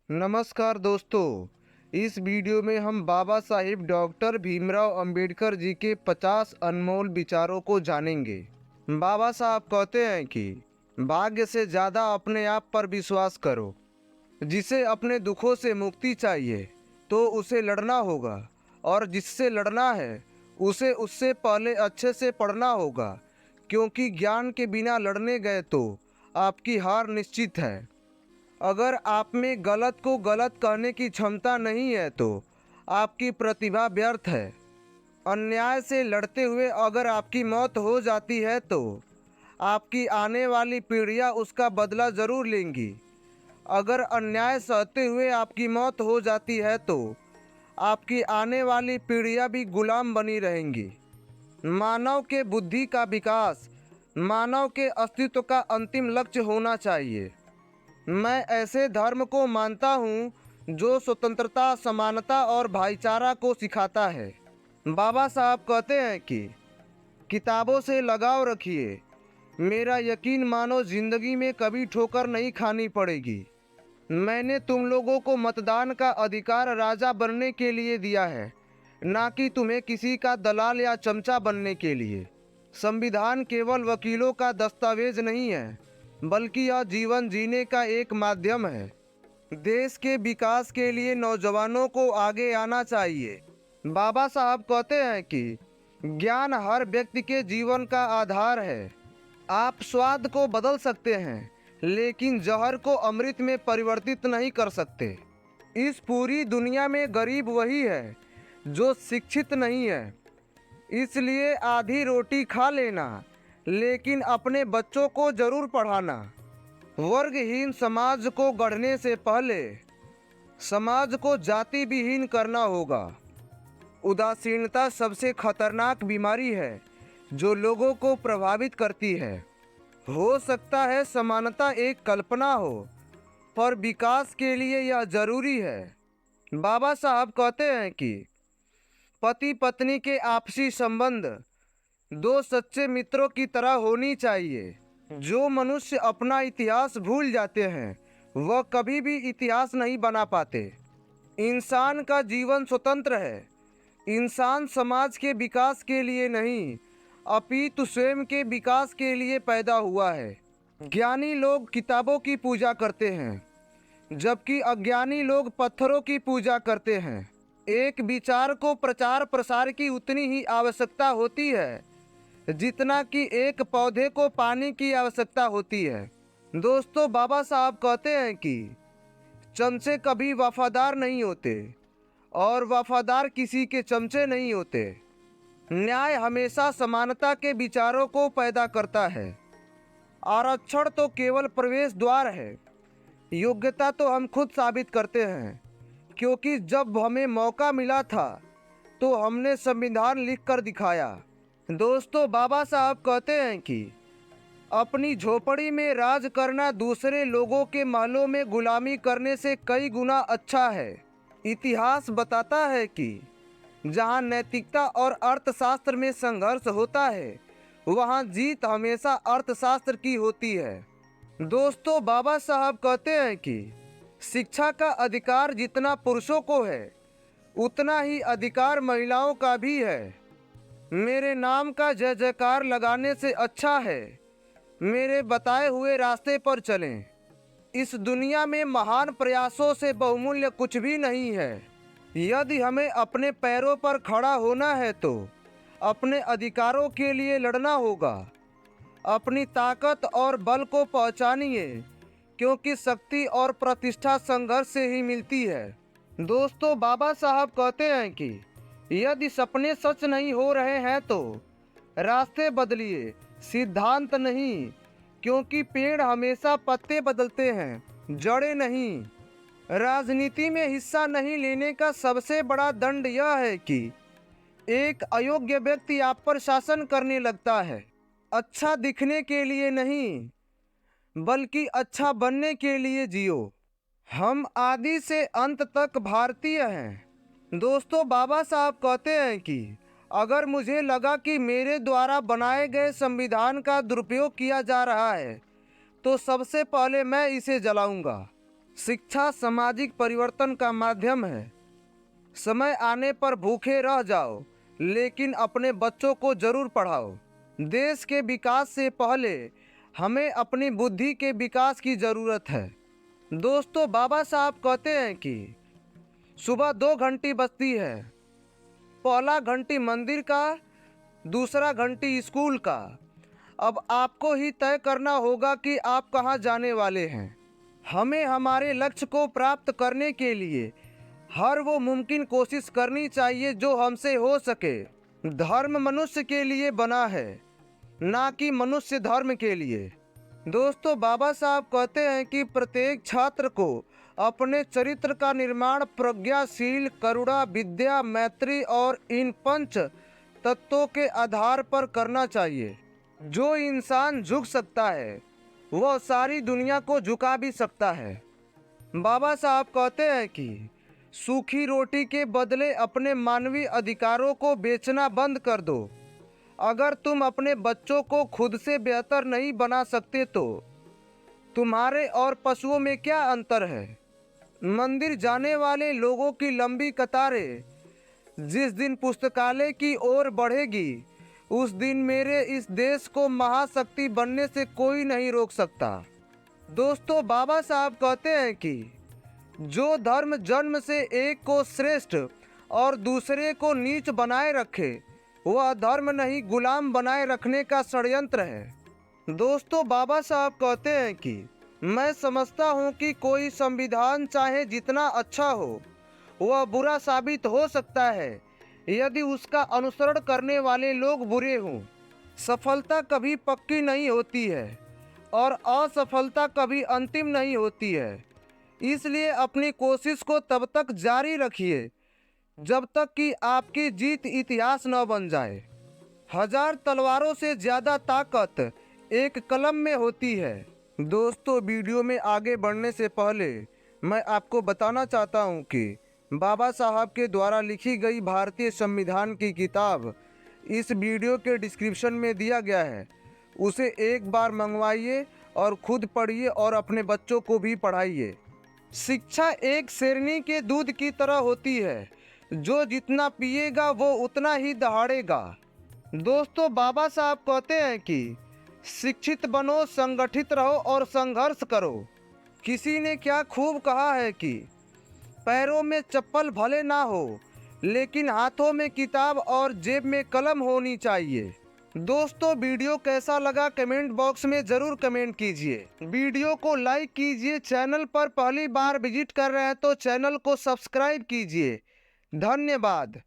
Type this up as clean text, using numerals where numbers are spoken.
नमस्कार दोस्तों। इस वीडियो में हम बाबा साहिब डॉक्टर भीमराव अंबेडकर जी के 50 अनमोल विचारों को जानेंगे। बाबा साहब कहते हैं कि भाग्य से ज़्यादा अपने आप पर विश्वास करो। जिसे अपने दुखों से मुक्ति चाहिए तो उसे लड़ना होगा, और जिससे लड़ना है उसे उससे पहले अच्छे से पढ़ना होगा, क्योंकि ज्ञान के बिना लड़ने गए तो आपकी हार निश्चित है। अगर आप में गलत को गलत कहने की क्षमता नहीं है तो आपकी प्रतिभा व्यर्थ है। अन्याय से लड़ते हुए अगर आपकी मौत हो जाती है तो आपकी आने वाली पीढ़ियां उसका बदला ज़रूर लेंगी। अगर अन्याय सहते हुए आपकी मौत हो जाती है तो आपकी आने वाली पीढ़ियां भी गुलाम बनी रहेंगी। मानव के बुद्धि का विकास मानव के अस्तित्व का अंतिम लक्ष्य होना चाहिए। मैं ऐसे धर्म को मानता हूँ जो स्वतंत्रता, समानता और भाईचारा को सिखाता है। बाबा साहब कहते हैं कि किताबों से लगाव रखिए। मेरा यकीन मानो जिंदगी में कभी ठोकर नहीं खानी पड़ेगी। मैंने तुम लोगों को मतदान का अधिकार राजा बनने के लिए दिया है, ना कि तुम्हें किसी का दलाल या चमचा बनने के लिए। संविधान केवल वकीलों का दस्तावेज नहीं है, बल्कि यह जीवन जीने का एक माध्यम है। देश के विकास के लिए नौजवानों को आगे आना चाहिए। बाबा साहब कहते हैं कि ज्ञान हर व्यक्ति के जीवन का आधार है। आप स्वाद को बदल सकते हैं, लेकिन जहर को अमृत में परिवर्तित नहीं कर सकते। इस पूरी दुनिया में गरीब वही है जो शिक्षित नहीं है। इसलिए आधी रोटी खा लेना, लेकिन अपने बच्चों को जरूर पढ़ाना। वर्गहीन समाज को गढ़ने से पहले समाज को जाति विहीन करना होगा। उदासीनता सबसे खतरनाक बीमारी है जो लोगों को प्रभावित करती है। हो सकता है समानता एक कल्पना हो, पर विकास के लिए यह जरूरी है। बाबा साहब कहते हैं कि पति पत्नी के आपसी संबंध दो सच्चे मित्रों की तरह होनी चाहिए। जो मनुष्य अपना इतिहास भूल जाते हैं वह कभी भी इतिहास नहीं बना पाते। इंसान का जीवन स्वतंत्र है। इंसान समाज के विकास के लिए नहीं, अपितु स्वयं के विकास के लिए पैदा हुआ है। ज्ञानी लोग किताबों की पूजा करते हैं, जबकि अज्ञानी लोग पत्थरों की पूजा करते हैं। एक विचार को प्रचार प्रसार की उतनी ही आवश्यकता होती है जितना कि एक पौधे को पानी की आवश्यकता होती है। दोस्तों, बाबा साहब कहते हैं कि चमचे कभी वफादार नहीं होते और वफादार किसी के चमचे नहीं होते। न्याय हमेशा समानता के विचारों को पैदा करता है। आरक्षण तो केवल प्रवेश द्वार है, योग्यता तो हम खुद साबित करते हैं, क्योंकि जब हमें मौका मिला था तो हमने संविधान लिख कर दिखाया। दोस्तों, बाबा साहब कहते हैं कि अपनी झोपड़ी में राज करना दूसरे लोगों के महलों में गुलामी करने से कई गुना अच्छा है। इतिहास बताता है कि जहां नैतिकता और अर्थशास्त्र में संघर्ष होता है वहां जीत हमेशा अर्थशास्त्र की होती है। दोस्तों, बाबा साहब कहते हैं कि शिक्षा का अधिकार जितना पुरुषों को है उतना ही अधिकार महिलाओं का भी है। मेरे नाम का जय जयकार लगाने से अच्छा है मेरे बताए हुए रास्ते पर चलें। इस दुनिया में महान प्रयासों से बहुमूल्य कुछ भी नहीं है। यदि हमें अपने पैरों पर खड़ा होना है तो अपने अधिकारों के लिए लड़ना होगा। अपनी ताकत और बल को पहचानिए, क्योंकि शक्ति और प्रतिष्ठा संघर्ष से ही मिलती है। दोस्तों, बाबा साहब कहते हैं कि यदि सपने सच नहीं हो रहे हैं तो रास्ते बदलिए, सिद्धांत नहीं, क्योंकि पेड़ हमेशा पत्ते बदलते हैं, जड़ें नहीं। राजनीति में हिस्सा नहीं लेने का सबसे बड़ा दंड यह है कि एक अयोग्य व्यक्ति आप पर शासन करने लगता है। अच्छा दिखने के लिए नहीं, बल्कि अच्छा बनने के लिए जियो। हम आदि से अंत तक भारतीय हैं। दोस्तों, बाबा साहब कहते हैं कि अगर मुझे लगा कि मेरे द्वारा बनाए गए संविधान का दुरुपयोग किया जा रहा है तो सबसे पहले मैं इसे जलाऊंगा। शिक्षा सामाजिक परिवर्तन का माध्यम है। समय आने पर भूखे रह जाओ, लेकिन अपने बच्चों को जरूर पढ़ाओ। देश के विकास से पहले हमें अपनी बुद्धि के विकास की ज़रूरत है। दोस्तों, बाबा साहब कहते हैं कि सुबह 2 घंटी बजती है। पहला घंटी मंदिर का, दूसरा घंटी स्कूल का। अब आपको ही तय करना होगा कि आप कहाँ जाने वाले हैं। हमें हमारे लक्ष्य को प्राप्त करने के लिए हर वो मुमकिन कोशिश करनी चाहिए जो हमसे हो सके। धर्म मनुष्य के लिए बना है, ना कि मनुष्य धर्म के लिए। दोस्तों, बाबा साहब कहते हैं कि प्रत्येक छात्र को अपने चरित्र का निर्माण प्रज्ञाशील, करुणा, विद्या, मैत्री और इन 5 तत्वों के आधार पर करना चाहिए। जो इंसान झुक सकता है वह सारी दुनिया को झुका भी सकता है। बाबा साहब कहते हैं कि सूखी रोटी के बदले अपने मानवीय अधिकारों को बेचना बंद कर दो। अगर तुम अपने बच्चों को खुद से बेहतर नहीं बना सकते तो तुम्हारे और पशुओं में क्या अंतर है। मंदिर जाने वाले लोगों की लंबी कतारें जिस दिन पुस्तकालय की ओर बढ़ेगी, उस दिन मेरे इस देश को महाशक्ति बनने से कोई नहीं रोक सकता। दोस्तों, बाबा साहब कहते हैं कि जो धर्म जन्म से एक को श्रेष्ठ और दूसरे को नीच बनाए रखे, वह धर्म नहीं, गुलाम बनाए रखने का षड्यंत्र है। दोस्तों, बाबा साहब कहते हैं कि मैं समझता हूँ कि कोई संविधान चाहे जितना अच्छा हो, वह बुरा साबित हो सकता है यदि उसका अनुसरण करने वाले लोग बुरे हों। सफलता कभी पक्की नहीं होती है और असफलता कभी अंतिम नहीं होती है। इसलिए अपनी कोशिश को तब तक जारी रखिए जब तक कि आपकी जीत इतिहास न बन जाए। 1000 तलवारों से ज़्यादा ताकत एक कलम में होती है। दोस्तों, वीडियो में आगे बढ़ने से पहले मैं आपको बताना चाहता हूं कि बाबा साहब के द्वारा लिखी गई भारतीय संविधान की किताब इस वीडियो के डिस्क्रिप्शन में दिया गया है। उसे एक बार मंगवाइए और खुद पढ़िए और अपने बच्चों को भी पढ़ाइए। शिक्षा एक शेरनी के दूध की तरह होती है, जो जितना पिएगा वो उतना ही दहाड़ेगा। दोस्तों, बाबा साहब कहते हैं कि शिक्षित बनो, संगठित रहो और संघर्ष करो। किसी ने क्या खूब कहा है कि पैरों में चप्पल भले ना हो, लेकिन हाथों में किताब और जेब में कलम होनी चाहिए। दोस्तों, वीडियो कैसा लगा कमेंट बॉक्स में ज़रूर कमेंट कीजिए। वीडियो को लाइक कीजिए। चैनल पर पहली बार विजिट कर रहे हैं तो चैनल को सब्सक्राइब कीजिए। धन्यवाद।